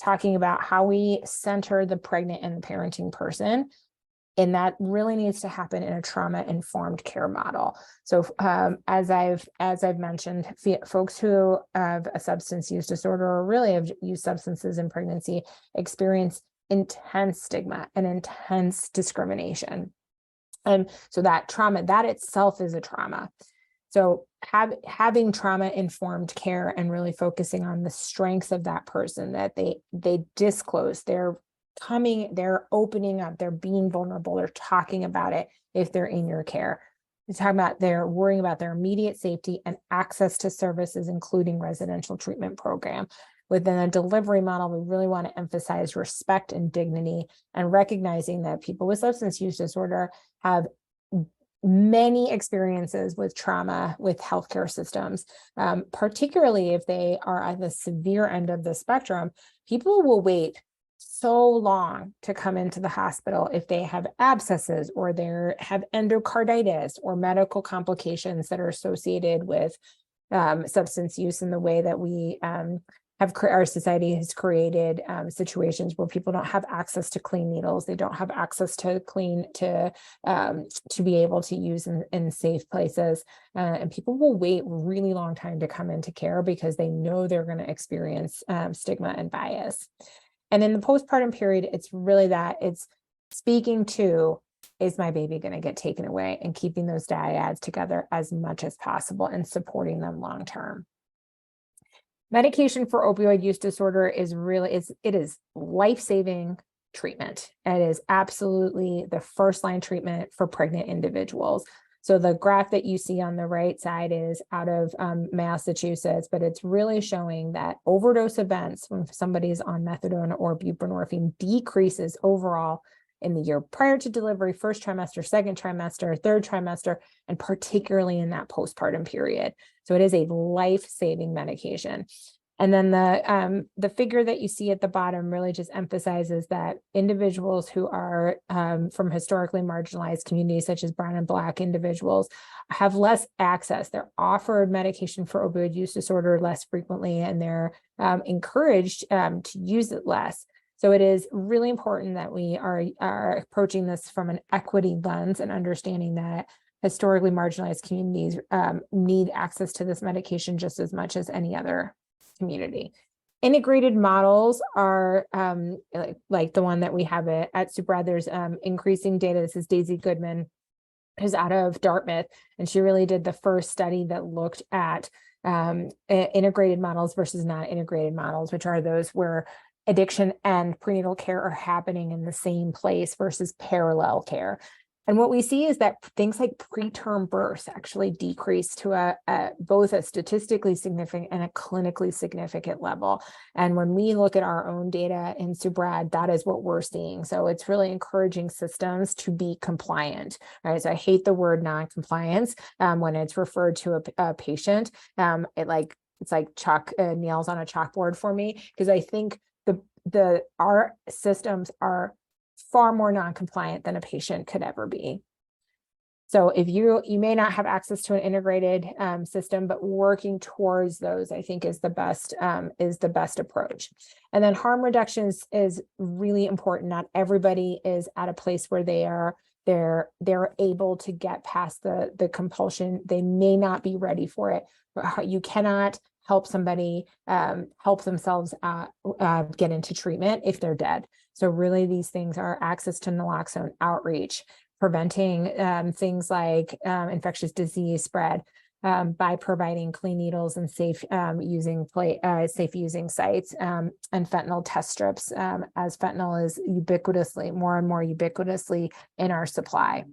talking about how we center the pregnant and the parenting person, and that really needs to happen in a trauma-informed care model. So as I've mentioned, folks who have a substance use disorder or really have used substances in pregnancy experience intense stigma and intense discrimination. And so that trauma, that itself is a trauma. So having trauma-informed care and really focusing on the strengths of that person, that they disclose, they're opening up, they're being vulnerable, they're talking about it if they're in your care. They're worrying about their immediate safety and access to services, including residential treatment program. Within a delivery model, we really want to emphasize respect and dignity and recognizing that people with substance use disorder have many experiences with trauma with healthcare systems, particularly if they are at the severe end of the spectrum. People will wait so long to come into the hospital if they have abscesses or they have endocarditis or medical complications that are associated with substance use, in the way that we our society has created situations where people don't have access to clean needles, they don't have access to be able to use in safe places, and people will wait a really long time to come into care because they know they're going to experience stigma and bias. And in the postpartum period, it's really that it's speaking to, is my baby going to get taken away, and keeping those dyads together as much as possible and supporting them long term. Medication for opioid use disorder is life-saving treatment. It is absolutely the first line treatment for pregnant individuals. So the graph that you see on the right side is out of Massachusetts, but it's really showing that overdose events when somebody's on methadone or buprenorphine decreases overall in the year prior to delivery, first trimester, second trimester, third trimester, and particularly in that postpartum period. So it is a life-saving medication. And then the figure that you see at the bottom really just emphasizes that individuals who are from historically marginalized communities, such as brown and Black individuals, have less access. They're offered medication for opioid use disorder less frequently, and they're encouraged to use it less. So it is really important that we are approaching this from an equity lens and understanding that historically marginalized communities need access to this medication just as much as any other community. Integrated models are like the one that we have at SUPeRAD. There's increasing data. This is Daisy Goodman, who's out of Dartmouth, and she really did the first study that looked at integrated models versus non-integrated models, which are those where addiction and prenatal care are happening in the same place versus parallel care. And what we see is that things like preterm birth actually decrease to both a statistically significant and a clinically significant level. And when we look at our own data in SUPeRAD, that is what we're seeing. So it's really encouraging systems to be compliant, right? So I hate the word non-compliance when it's referred to a patient. It's like nails on a chalkboard for me, because I think our systems are far more non-compliant than a patient could ever be. So if you may not have access to an integrated system, but working towards those, I think is the best approach. And then harm reductions is really important. Not everybody is at a place where they're able to get past the compulsion. They may not be ready for it. You cannot help somebody help themselves get into treatment if they're dead. So really these things are access to naloxone, outreach, preventing things like infectious disease spread by providing clean needles and safe using sites, and fentanyl test strips, as fentanyl is more and more ubiquitously in our supply.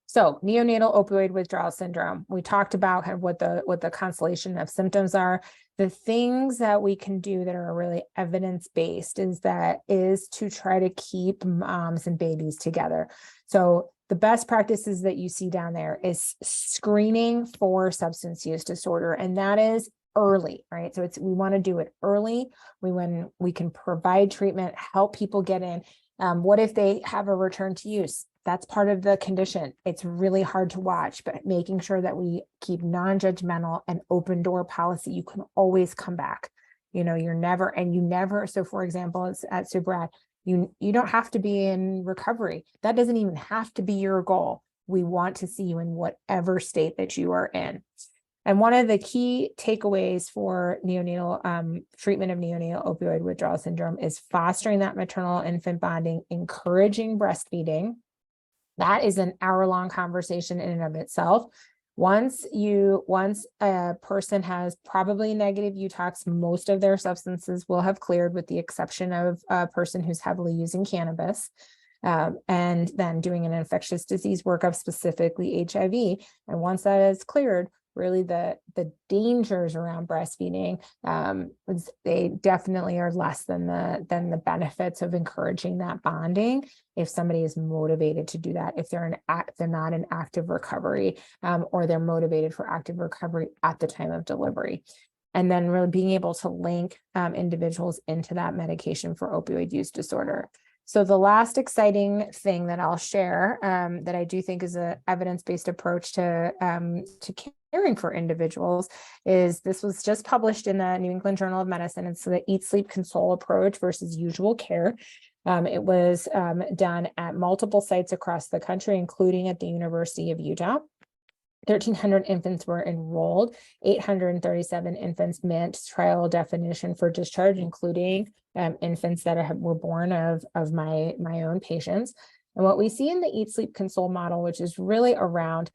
So neonatal opioid withdrawal syndrome, we talked about kind of what the constellation of symptoms are. The things that we can do that are really evidence-based is to try to keep moms and babies together. So the best practices that you see down there is screening for substance use disorder, and that is early, right? So we want to do it early. When we can provide treatment, help people get in. What if they have a return to use? That's part of the condition. It's really hard to watch, but making sure that we keep non-judgmental and open door policy. You can always come back. You never. So for example, it's at SUPeRAD, you don't have to be in recovery. That doesn't even have to be your goal. We want to see you in whatever state that you are in. And one of the key takeaways for neonatal treatment of neonatal opioid withdrawal syndrome is fostering that maternal-infant bonding, encouraging breastfeeding. That is an hour-long conversation in and of itself. Once a person has probably negative UTOX, most of their substances will have cleared, with the exception of a person who's heavily using cannabis. And then doing an infectious disease workup, specifically HIV. And once that is cleared, really the dangers around breastfeeding, they definitely are less than the benefits of encouraging that bonding if somebody is motivated to do that, if they're not in active recovery, or they're motivated for active recovery at the time of delivery. And then really being able to link individuals into that medication for opioid use disorder. So the last exciting thing that I'll share, that I do think is an evidence-based approach to caring for individuals, is this was just published in the New England Journal of Medicine. It's the Eat, Sleep, Console approach versus usual care. It was done at multiple sites across the country, including at the University of Utah. 1,300 infants were enrolled, 837 infants met trial definition for discharge, including infants that were born of my own patients. And what we see in the Eat, Sleep, Console model, which is really around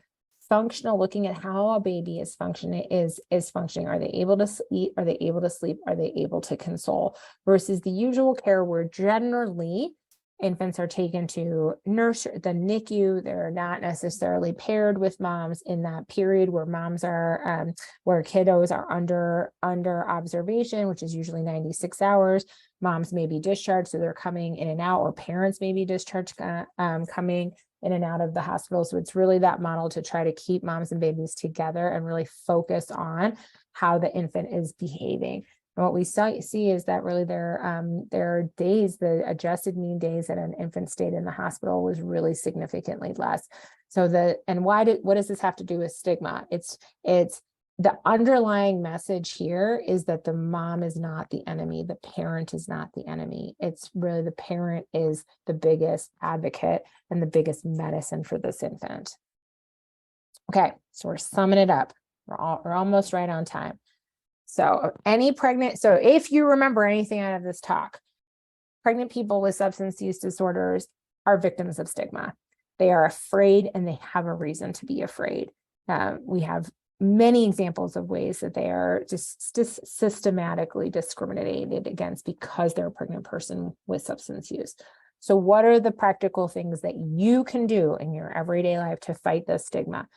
functional, looking at how a baby is functioning, is functioning. Are they able to eat? Are they able to sleep? Are they able to console? Versus the usual care, where generally infants are taken to nursery, the NICU. They're not necessarily paired with moms in that period where moms are, where kiddos are under observation, which is usually 96 hours. Moms may be discharged, so they're coming in and out, or parents may be discharged, coming in and out of the hospital. So it's really that model to try to keep moms and babies together and really focus on how the infant is behaving. And what we see is that really their days, the adjusted mean days that an infant stayed in the hospital was really significantly less. So what does this have to do with stigma? It's the underlying message here is that the mom is not the enemy. The parent is not the enemy. It's really the parent is the biggest advocate and the biggest medicine for this infant. Okay, so we're summing it up. We're almost right on time. So if you remember anything out of this talk, pregnant people with substance use disorders are victims of stigma. They are afraid, and they have a reason to be afraid. We have many examples of ways that they are just systematically discriminated against because they're a pregnant person with substance use. So what are the practical things that you can do in your everyday life to fight this stigma?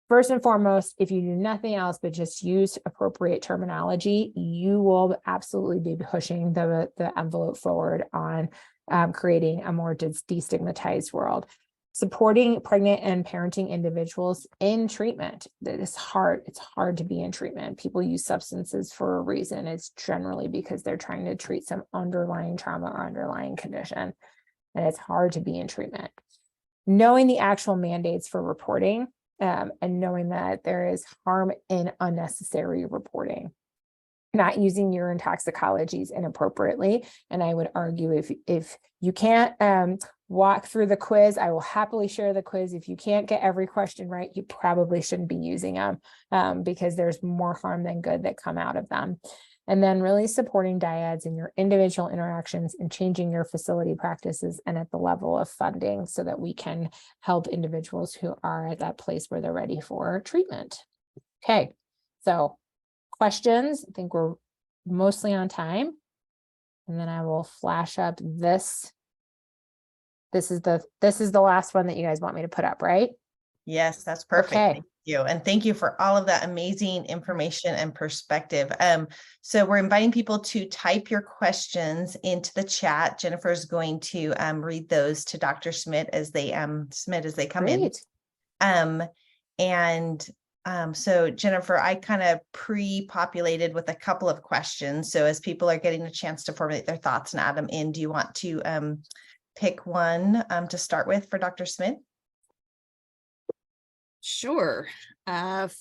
First and foremost, if you do nothing else but just use appropriate terminology, you will absolutely be pushing the envelope forward on creating a more destigmatized world. Supporting pregnant and parenting individuals in treatment. It's hard to be in treatment. People use substances for a reason. It's generally because they're trying to treat some underlying trauma or underlying condition. And it's hard to be in treatment. Knowing the actual mandates for reporting, and knowing that there is harm in unnecessary reporting. Not using urine toxicologies inappropriately. And I would argue if you can't walk through the quiz, I will happily share the quiz. If you can't get every question right, you probably shouldn't be using them because there's more harm than good that come out of them. And then really supporting dyads in your individual interactions and changing your facility practices and at the level of funding so that we can help individuals who are at that place where they're ready for treatment. Okay, so questions. I think we're mostly on time. And then I will flash up this. This is the last one that you guys want me to put up, right? Yes, that's perfect. Okay. Thank you. And thank you for all of that amazing information and perspective. So we're inviting people to type your questions into the chat. Jennifer's going to read those to Dr. Smid as they come Great. in. So Jennifer, I kind of pre-populated with a couple of questions. So as people are getting a chance to formulate their thoughts and add them in, do you want to pick one to start with for Dr. Smid? Sure.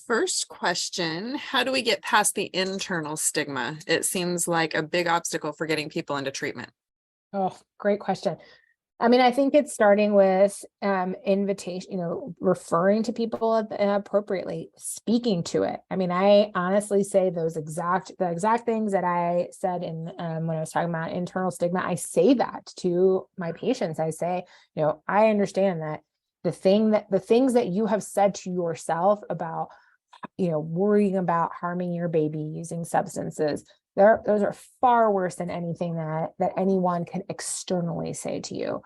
First question, how do we get past the internal stigma? It seems like a big obstacle for getting people into treatment. Oh, great question. I mean, I think it's starting with invitation, referring to people appropriately, speaking to it. I mean, I honestly say the exact things that I said in when I was talking about internal stigma, I say that to my patients. I say, I understand that the things that you have said to yourself about, worrying about harming your baby using substances, those are far worse than anything that anyone can externally say to you.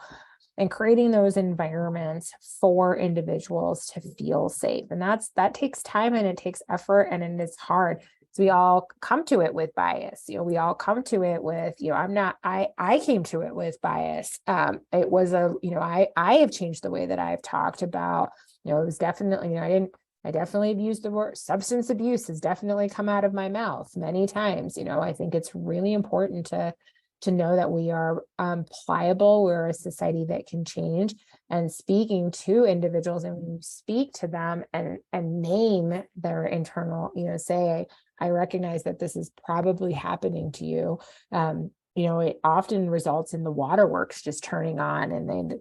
And creating those environments for individuals to feel safe. And that takes time and it takes effort and it's hard. So we all come to it with bias. We all come to it with, I came to it with bias. It was I have changed the way that I've talked about, it was definitely, I definitely have used the word substance abuse has definitely come out of my mouth many times. I think it's really important to know that we are pliable. We're a society that can change, and speaking to individuals, and when you speak to them and name their internal, say, I recognize that this is probably happening to you. It often results in the waterworks just turning on, and then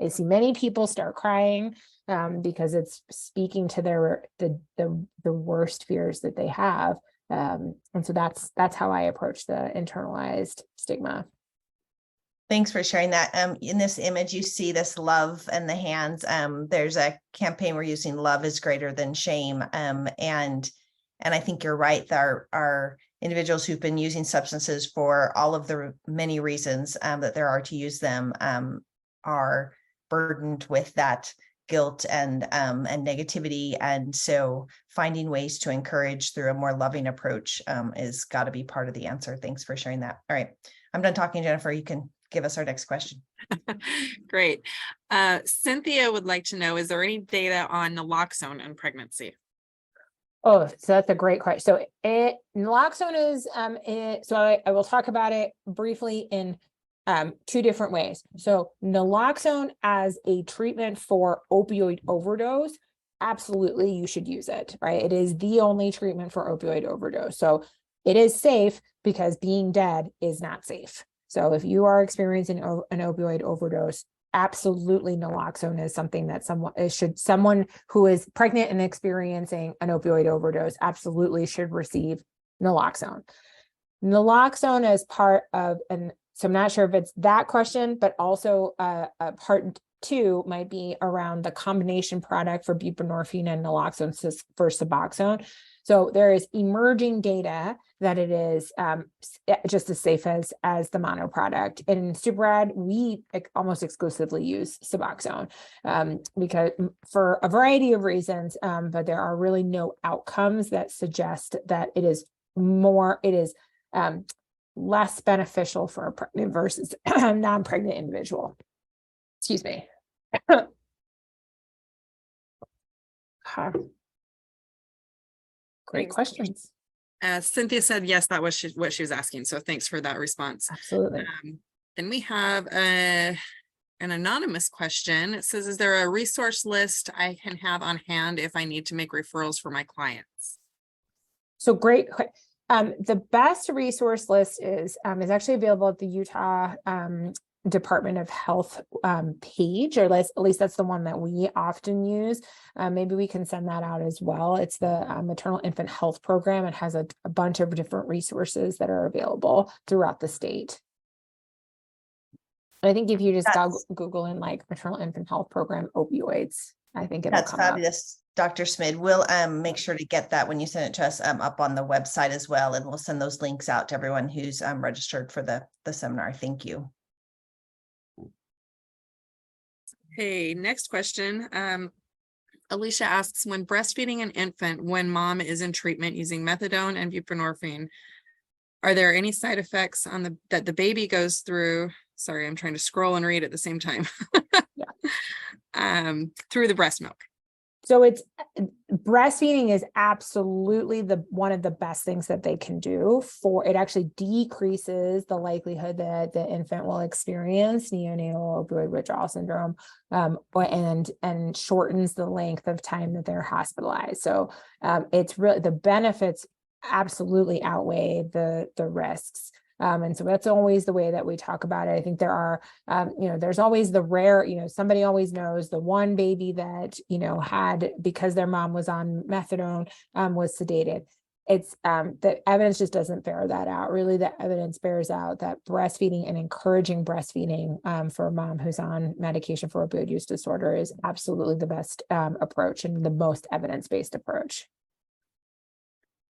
I see many people start crying because it's speaking to the worst fears that they have. And so that's how I approach the internalized stigma. Thanks for sharing that. In this image, you see this love and the hands. There's a campaign we're using, love is greater than shame. And I think you're right. Our individuals who've been using substances for all of the many reasons that there are to use them are burdened with that guilt and negativity. And so finding ways to encourage through a more loving approach is got to be part of the answer. Thanks for sharing that. All right, I'm done talking, Jennifer. You can give us our next question. Great. Cynthia would like to know, is there any data on naloxone and pregnancy? Oh, so that's a great question. So naloxone is, so I will talk about it briefly in two different ways. So naloxone as a treatment for opioid overdose, absolutely you should use it, right? It is the only treatment for opioid overdose. So it is safe because being dead is not safe. So if you are experiencing an opioid overdose, absolutely naloxone is something that someone who is pregnant and experiencing an opioid overdose absolutely should receive naloxone. Naloxone as part of, and so I'm not sure if it's that question, but also part two might be around the combination product for buprenorphine and naloxone for Suboxone. So there is emerging data that it is just as safe as the mono product. In SUPeRAD, we almost exclusively use Suboxone because for a variety of reasons, but there are really no outcomes that suggest that it is less beneficial for a pregnant versus non-pregnant individual. Excuse me. Great questions. Cynthia said, yes, that was what she was asking. So thanks for that response. Absolutely. Then we have an anonymous question. It says, is there a resource list I can have on hand if I need to make referrals for my clients? So great. The best resource list is actually available at the Utah Department of Health page, or at least that's the one that we often use. Maybe we can send that out as well. It's the Maternal-Infant Health Program. It has a bunch of different resources that are available throughout the state. I think if you just Google in like Maternal-Infant Health Program opioids, I think it'll come fabulous. Dr. Smid, we'll make sure to get that when you send it to us up on the website as well, and we'll send those links out to everyone who's registered for the seminar. Thank you. Okay, next question. Alicia asks, when breastfeeding an infant when mom is in treatment using methadone and buprenorphine, are there any side effects that the baby goes through? Sorry, I'm trying to scroll and read at the same time. Through the breast milk. So it's breastfeeding is absolutely one of the best things that they can do. For it actually decreases the likelihood that the infant will experience neonatal opioid withdrawal syndrome, and shortens the length of time that they're hospitalized. So it's really, the benefits absolutely outweigh the risks. And so that's always the way that we talk about it. I think there are, there's always the rare, somebody always knows the one baby that, had, because their mom was on methadone, was sedated. It's the evidence just doesn't bear that out. Really, the evidence bears out that breastfeeding and encouraging breastfeeding for a mom who's on medication for opioid use disorder is absolutely the best approach and the most evidence-based approach.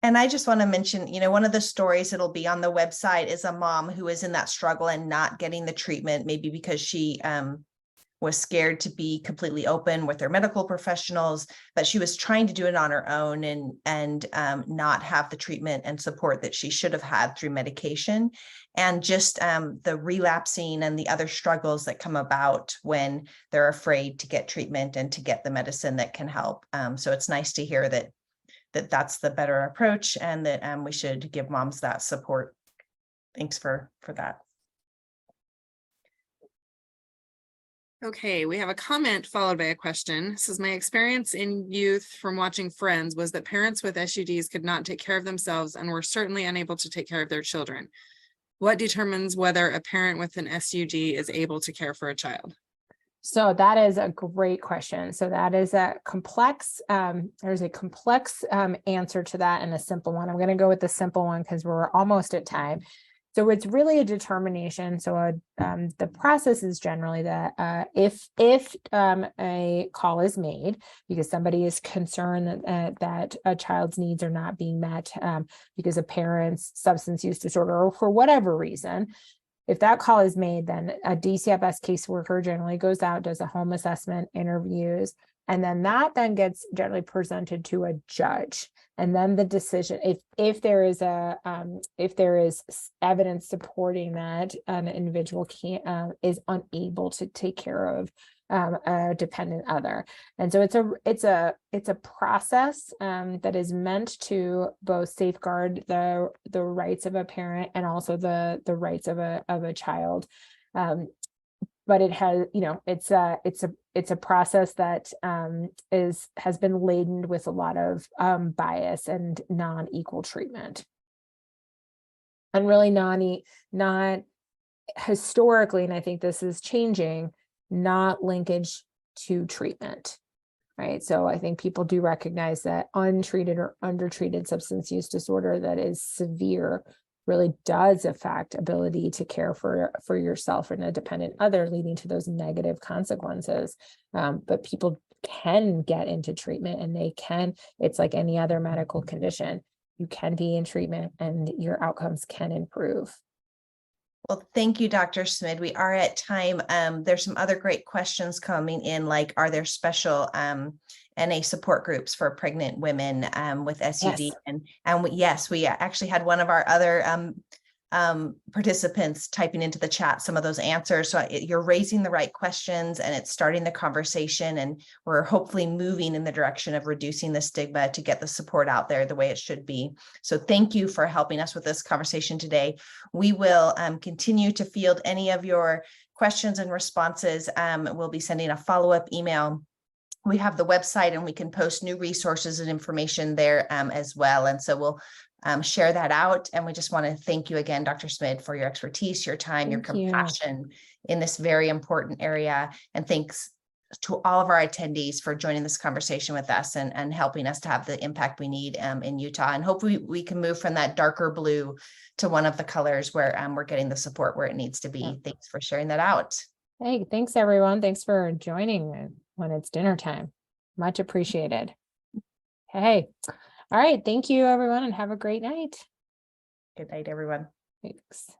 And I just want to mention, one of the stories that'll be on the website is a mom who is in that struggle and not getting the treatment, maybe because she was scared to be completely open with her medical professionals, but she was trying to do it on her own and not have the treatment and support that she should have had through medication. And just the relapsing and the other struggles that come about when they're afraid to get treatment and to get the medicine that can help. So it's nice to hear that that's the better approach, and that we should give moms that support. Thanks for that. Okay, we have a comment followed by a question. This is my experience in youth from watching Friends was that parents with SUDs could not take care of themselves and were certainly unable to take care of their children. What determines whether a parent with an SUD is able to care for a child? So that is a great question. So that is a complex, there's a complex answer to that and a simple one. I'm going to go with the simple one because we're almost at time. So it's really a determination. So the process is generally that if a call is made because somebody is concerned that a child's needs are not being met because of parents' substance use disorder or for whatever reason, if that call is made, then a DCFS caseworker generally goes out, does a home assessment, interviews, and then that then gets generally presented to a judge. And then the decision, if there is evidence supporting that an individual is unable to take care of a dependent other. And so it's a process that is meant to both safeguard the rights of a parent and also the rights of a child. But it has, it's a process that has been laden with a lot of bias and non-equal treatment. And really not historically, and I think this is changing, not linkage to treatment, right? So I think people do recognize that untreated or undertreated substance use disorder that is severe really does affect ability to care for yourself and a dependent other, leading to those negative consequences. But people can get into treatment, and it's like any other medical condition. You can be in treatment and your outcomes can improve. Well, thank you, Dr. Smid. We are at time. There's some other great questions coming in, like, are there special NA support groups for pregnant women with SUD? Yes. And yes, we actually had one of our other participants typing into the chat some of those answers. So you're raising the right questions and it's starting the conversation, and we're hopefully moving in the direction of reducing the stigma to get the support out there the way it should be. So thank you for helping us with this conversation today. We will continue to field any of your questions and responses. We'll be sending a follow-up email. We have the website and we can post new resources and information there as well. And so we'll share that out. And we just want to thank you again, Dr. Smid, for your expertise, your time, your compassion in this very important area. And thanks to all of our attendees for joining this conversation with us and helping us to have the impact we need in Utah. And hopefully we can move from that darker blue to one of the colors where we're getting the support where it needs to be. Yeah. Thanks for sharing that out. Hey, thanks everyone. Thanks for joining when it's dinner time. Much appreciated. Hey. All right. Thank you, everyone, and have a great night. Good night, everyone. Thanks.